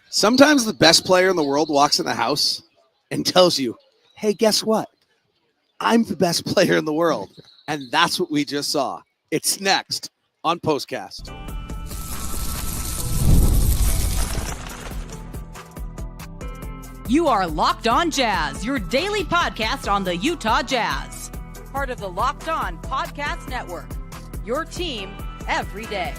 Sometimes the best player in the world walks in the house and tells you, hey, guess what? I'm the best player in the world. And that's what we just saw. It's next on POSTCAST. You are Locked On Jazz, your daily podcast on the Utah Jazz. Part of the Locked On Podcast Network, your team every day.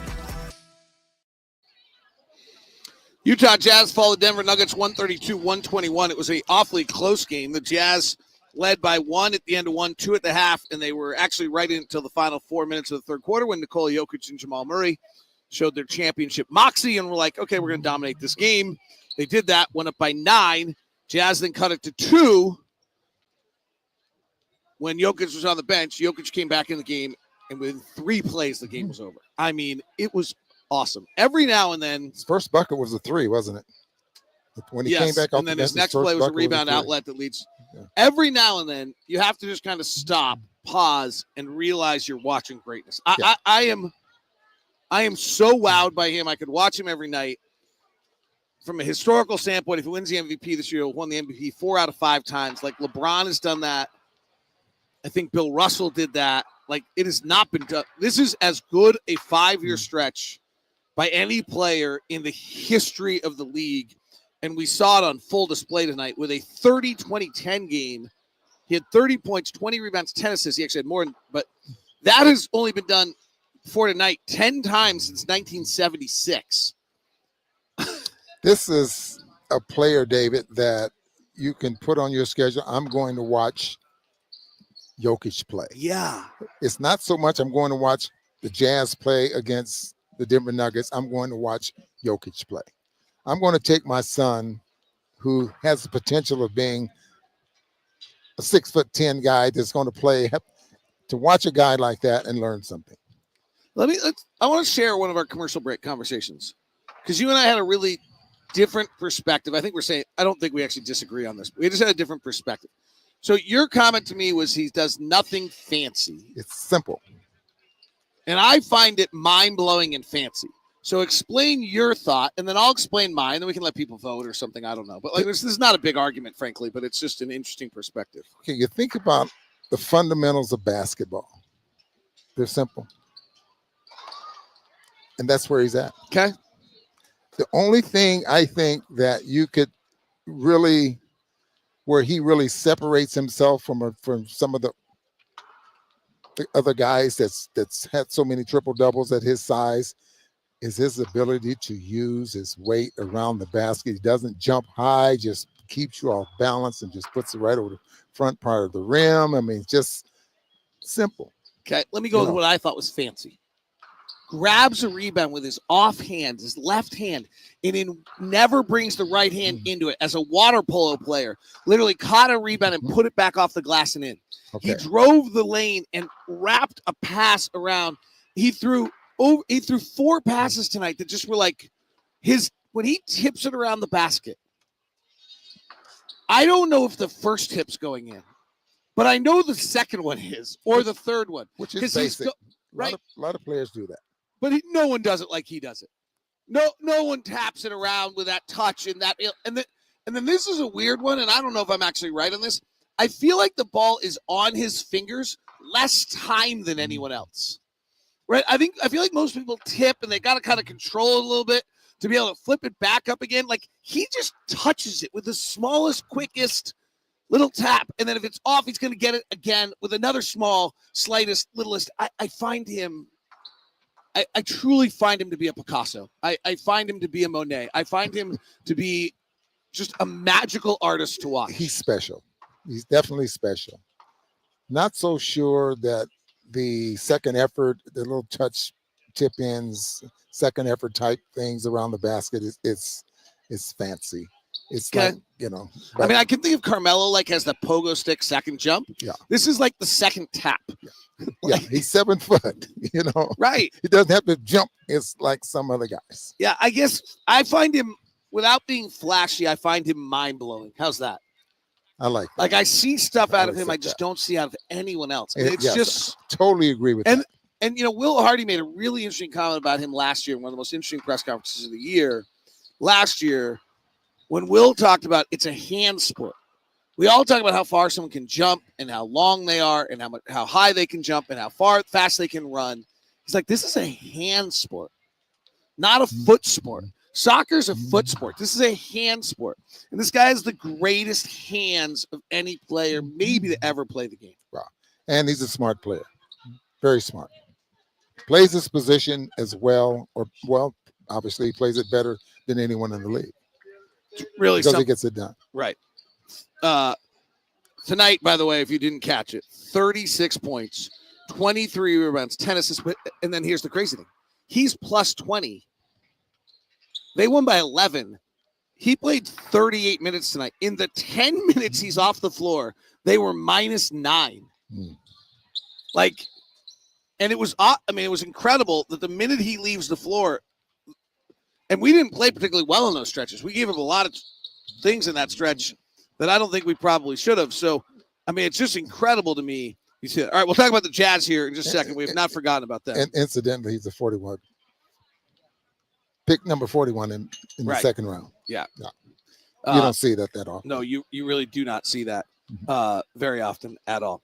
Utah Jazz fall the Denver Nuggets 132-121. It was an awfully close game. The Jazz led by 1 at the end of 1, 2 at the half, and they were actually right in until the final 4 minutes of the third quarter when Nikola Jokic and Jamal Murray showed their championship moxie and were like, okay, we're going to dominate this game. They did that, went up by 9. Jazz then cut it to 2. When Jokic was on the bench, Jokic came back in the game, and within 3 plays, the game was over. I mean, it was awesome. Every now and then. His first bucket was a 3, wasn't it? When he came back off and then his next play was a rebound outlet that leads. Yeah. Every now and then, you have to just kind of stop, pause, and realize you're watching greatness. I am so wowed by him. I could watch him every night. From a historical standpoint, if he wins the MVP this year, he'll won the MVP 4 out of 5 times. Like LeBron has done that. I think Bill Russell did that. Like, it has not been done. This is as good a 5-year stretch by any player in the history of the league. And we saw it on full display tonight with a 30-20-10 game. He had 30 points, 20 rebounds, 10 assists. He actually had more, but that has only been done before tonight 10 times since 1976. This is a player, David, that you can put on your schedule. I'm going to watch Jokic play. Yeah. It's not so much I'm going to watch the Jazz play against the Denver Nuggets. I'm going to watch Jokic play. I'm going to take my son, who has the potential of being a 6'10" guy that's going to play, to watch a guy like that and learn something. I want to share one of our commercial break conversations, because you and I had a really different perspective. I don't think we actually disagree on this. We just had a different perspective. So your comment to me was he does nothing fancy. It's simple. And I find it mind-blowing and fancy. So explain your thought, and then I'll explain mine, and then we can let people vote or something. I don't know. But this is not a big argument, frankly, but it's just an interesting perspective. Okay, you think about the fundamentals of basketball. They're simple. And that's where he's at. Okay. The only thing I think that you could really, where he really separates himself from some of the other guys that's had so many triple doubles at his size, is his ability to use his weight around the basket. He doesn't jump high, just keeps you off balance and just puts it right over the front part of the rim. I mean, just simple. Okay, let me go with what I thought was fancy. Grabs a rebound with his offhand, his left hand, and never brings the right hand into it. As a water polo player, literally caught a rebound and put it back off the glass and in. Okay. He drove the lane and wrapped a pass around. He threw 4 passes tonight that just were like when he tips it around the basket. I don't know if the first tip's going in, but I know the second one is, or the third one. Which is basic. Right. A lot of players do that. But no one does it like he does it. No one taps it around with that touch and that. And then this is a weird one, and I don't know if I'm actually right on this. I feel like the ball is on his fingers less time than anyone else. Right? I feel like most people tip and they got to kind of control it a little bit to be able to flip it back up again. Like, he just touches it with the smallest, quickest little tap. And then if it's off, he's going to get it again with another small, slightest, littlest. I find him. I truly find him to be a Picasso. I find him to be a Monet. I find him to be just a magical artist to watch. He's special. He's definitely special. Not so sure that the second effort, the little touch tip ins, second effort type things around the basket is fancy. It's like, I mean, I can think of Carmelo has the pogo stick second jump. Yeah. This is like the second tap. Yeah. He's 7 foot, Right. He doesn't have to jump. It's like some other guys. Yeah, I guess I find him, without being flashy, I find him mind-blowing. How's that? I like that. Like, I see stuff out of him I just don't see out of anyone else. It's just totally agree with that. And Will Hardy made a really interesting comment about him last year in one of the most interesting press conferences of the year. Last year, when Will talked about it's a hand sport. We all talk about how far someone can jump and how long they are and how high they can jump and how fast they can run. He's like, this is a hand sport, not a foot sport. Soccer's a foot sport. This is a hand sport. And this guy has the greatest hands of any player maybe to ever play the game. Wow. And he's a smart player. Very smart. Plays his position as well, obviously he plays it better than anyone in the league. Really, because he gets it done. Right. Tonight, by the way, if you didn't catch it, 36 points, 23 rebounds, 10 assists. And then here's the crazy thing. He's plus 20. They won by 11. He played 38 minutes tonight. In the 10 minutes he's off the floor, they were -9. And it was, it was incredible that the minute he leaves the floor, and we didn't play particularly well in those stretches. We gave him a lot of things in that stretch that I don't think we probably should have. So, it's just incredible to me. You see that. All right, we'll talk about the Jazz here in just a second. We have not forgotten about that. And incidentally, he's a 41. Pick number 41 in the second round. Yeah. You don't see that often. No, you really do not see that very often at all.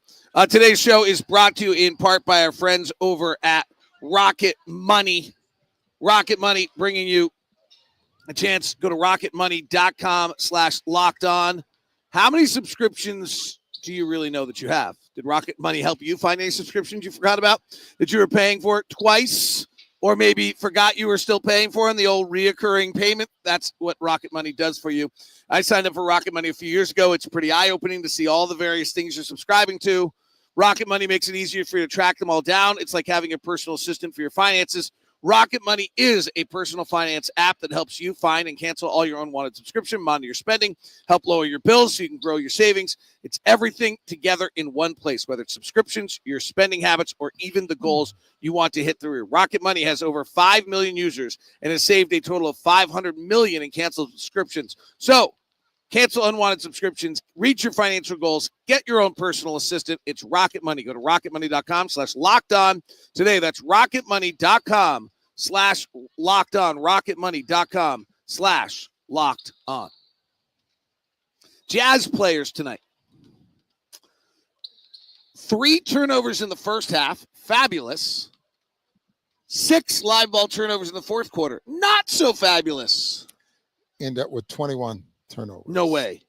Today's show is brought to you in part by our friends over at Rocket Money. Rocket Money bringing you a chance. Go to rocketmoney.com/lockedon. How many subscriptions do you really know that you have? Did Rocket Money help you find any subscriptions you forgot about that you were paying for twice, or maybe forgot you were still paying for in the old reoccurring payment? That's what Rocket Money does for you. I signed up for Rocket Money a few years ago. It's pretty eye-opening to see all the various things you're subscribing to. Rocket Money makes it easier for you to track them all down. It's like having a personal assistant for your finances. Rocket Money is a personal finance app that helps you find and cancel all your unwanted subscription, monitor your spending, help lower your bills so you can grow your savings. It's everything together in one place, whether it's subscriptions, your spending habits, or even the goals you want to hit through. Rocket Money has over 5 million users and has saved a total of $500 million in canceled subscriptions. So cancel unwanted subscriptions, reach your financial goals, get your own personal assistant. It's Rocket Money. Go to rocketmoney.com/lockedon today. That's rocketmoney.com/lockedon. rocketmoney.com/lockedon. Jazz players tonight. 3 turnovers in the first half. Fabulous. 6 live ball turnovers in the fourth quarter. Not so fabulous. End up with 21 turnovers. No way.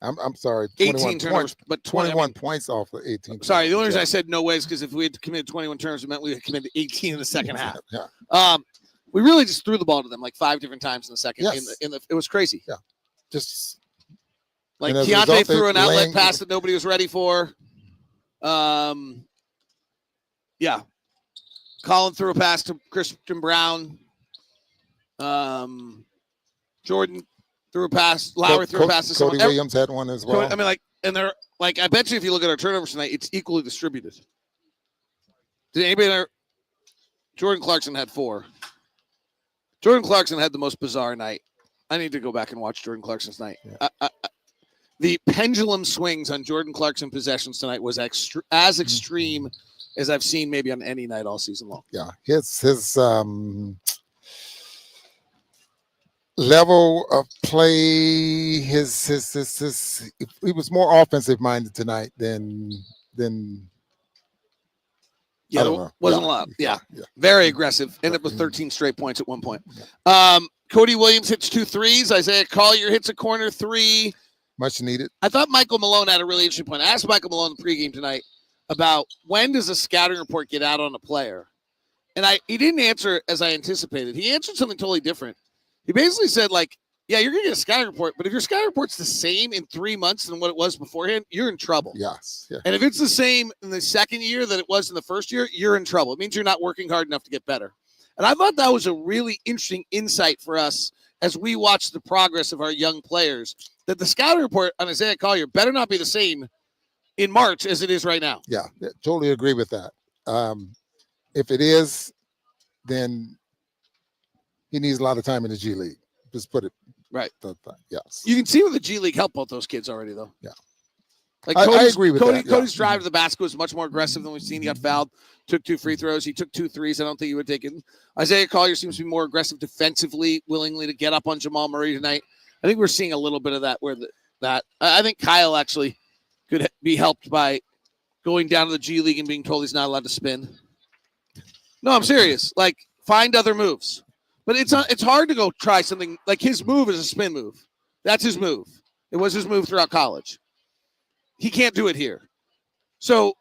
I'm sorry. 18 turnovers, but 21 points off the 18. Sorry, the only reason I said no way is because if we had committed 21 turnovers, it meant we had committed 18 in the second half. Yeah. We really just threw the ball to them like 5 different times in the second. Yes. It was crazy. Yeah. Just like Keontae threw an outlet pass that nobody was ready for. Yeah. Colin threw a pass to Christian Brown. Jordan threw a pass. Lowry threw a pass to someone. Cody Williams had one as well. I bet you if you look at our turnovers tonight, it's equally distributed. Did anybody know? Jordan Clarkson had 4. Jordan Clarkson had the most bizarre night. I need to go back and watch Jordan Clarkson's night. Yeah. The pendulum swings on Jordan Clarkson possessions tonight was as extreme as I've seen maybe on any night all season long. Yeah, his level of play, his he was more offensive minded tonight than yeah, there wasn't a lot. Yeah. Very aggressive. Ended up with 13 straight points at one point. Cody Williams hits 2 threes. Isaiah Collier hits a corner 3. Much needed. I thought Michael Malone had a really interesting point. I asked Michael Malone in the pregame tonight about when does a scouting report get out on a player? And he didn't answer as I anticipated. He answered something totally different. He basically said, yeah, you're going to get a scouting report, but if your scouting report's the same in 3 months than what it was beforehand, you're in trouble. Yes. Yeah. And if it's the same in the second year that it was in the first year, you're in trouble. It means you're not working hard enough to get better. And I thought that was a really interesting insight for us as we watch the progress of our young players, that the scouting report on Isaiah Collier better not be the same in March as it is right now. Yeah, totally agree with that. If it is, then he needs a lot of time in the G League. Just put it right. Yes. You can see where the G League helped both those kids already, though. Yeah. Like I agree with that. Cody's drive to the basket was much more aggressive than we've seen. He got fouled, took 2 free throws. He took 2 threes. I don't think he would take it. Isaiah Collier seems to be more aggressive defensively, willingly to get up on Jamal Murray tonight. I think we're seeing a little bit of that I think Kyle actually could be helped by going down to the G League and being told he's not allowed to spin. No, I'm serious. Like, find other moves. But it's hard to go try something. Like, his move is a spin move. That's his move. It was his move throughout college. He can't do it here. So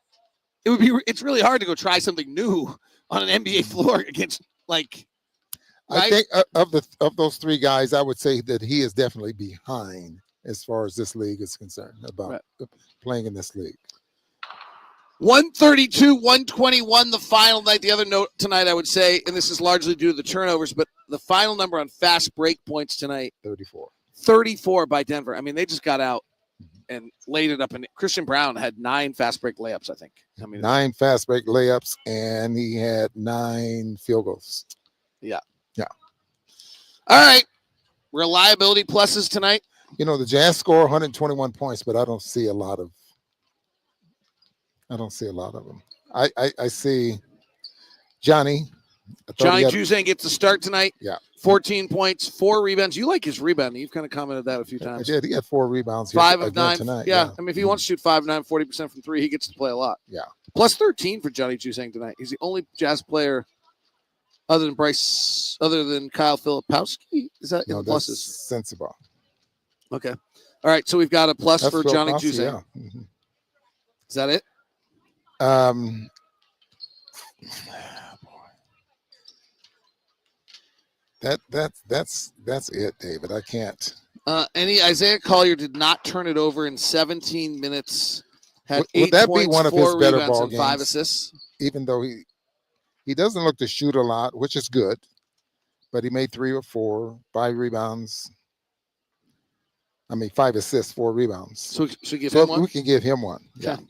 it's really hard to go try something new on an NBA floor against, like, right? I think of those three guys, I would say that he is definitely behind as far as this league is concerned about playing in this league. 132-121, the final night. The other note tonight, I would say, and this is largely due to the turnovers, but the final number on fast break points tonight, 34 by Denver. I mean, they just got out and laid it up. And Christian Brown had 9 fast break layups, I think. I mean, 9 fast break layups, and he had 9 field goals. Yeah. Yeah. All right. Reliability pluses tonight. You know, the Jazz score 121 points, but I don't see a lot of them. I see Johnny. Juzang gets the start tonight. Yeah. 14 points, 4 rebounds. You like his rebounding. You've kind of commented that a few times. I did. He had 4 rebounds. 5 of 9 tonight. Yeah. I mean, if he wants to shoot 5 of 9, 40% from 3, he gets to play a lot. Yeah. Plus 13 for Johnny Juzang tonight. He's the only Jazz player other than Kyle Filipowski. Is that in the pluses? Sensible. Okay. All right. So we've got a plus for Johnny Juzang. Yeah. Mm-hmm. Is that it? That's it, David. I can't. Isaiah Collier did not turn it over in 17 minutes. Had Would 8 that points, be one of 4 his better rebounds, ball and games? 5 assists. Even though he doesn't look to shoot a lot, which is good, but he made 3 or 4, 5 rebounds. 5 assists, 4 rebounds. So give him one? We can give him one. Yeah. Okay.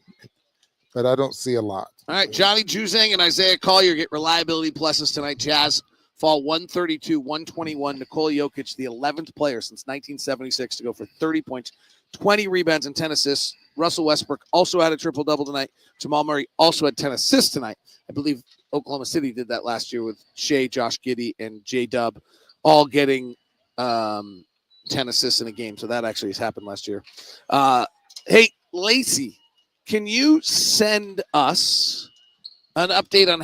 But I don't see a lot. All right. Johnny Juzang and Isaiah Collier get reliability pluses tonight. Jazz fall 132-121. Nikola Jokic, the 11th player since 1976 to go for 30 points, 20 rebounds, and 10 assists. Russell Westbrook also had a triple-double tonight. Jamal Murray also had 10 assists tonight. I believe Oklahoma City did that last year with Shea, Josh Giddey, and J-Dub all getting 10 assists in a game. So that actually has happened last year. Hey, Lacey, can you send us an update on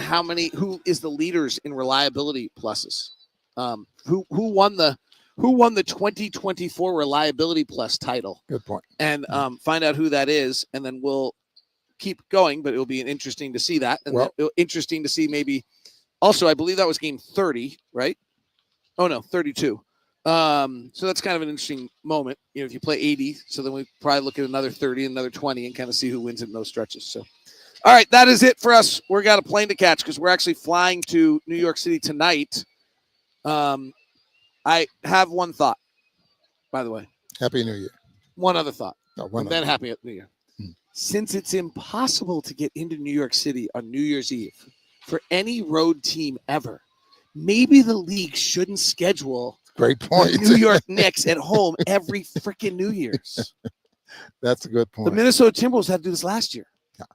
who is the leaders in reliability pluses? Who won the 2024 reliability plus title? Good point. And find out who that is, and then we'll keep going, but it'll be interesting to see that. And interesting to see maybe also, I believe that was game 30, right? Oh no, 32. So that's kind of an interesting moment. You know, if you play 80, so then we probably look at another 30, another 20, and kind of see who wins in those stretches. So, all right, that is it for us. We've got a plane to catch because we're actually flying to New York City tonight. I have one thought, by the way. Happy New Year. One other thought. Then Happy New Year. Since it's impossible to get into New York City on New Year's Eve for any road team ever, maybe the league shouldn't schedule Great point. New York Knicks at home every freaking New Year's. That's a good point. The Minnesota Timberwolves had to do this last year. Yeah.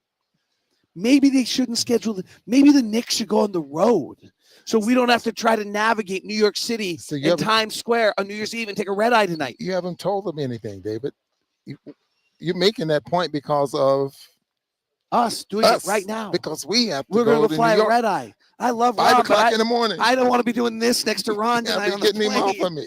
Maybe they shouldn't schedule maybe the Knicks should go on the road so we don't have to try to navigate New York City and Times Square on New Year's Eve and take a red eye tonight. You haven't told them anything, David. You're making that point because of us doing it right now. Because we're going to fly a red eye. I love Ron, 5 o'clock in the morning. I don't want to be doing this next to Ron tonight on the plane. Getting him off of me.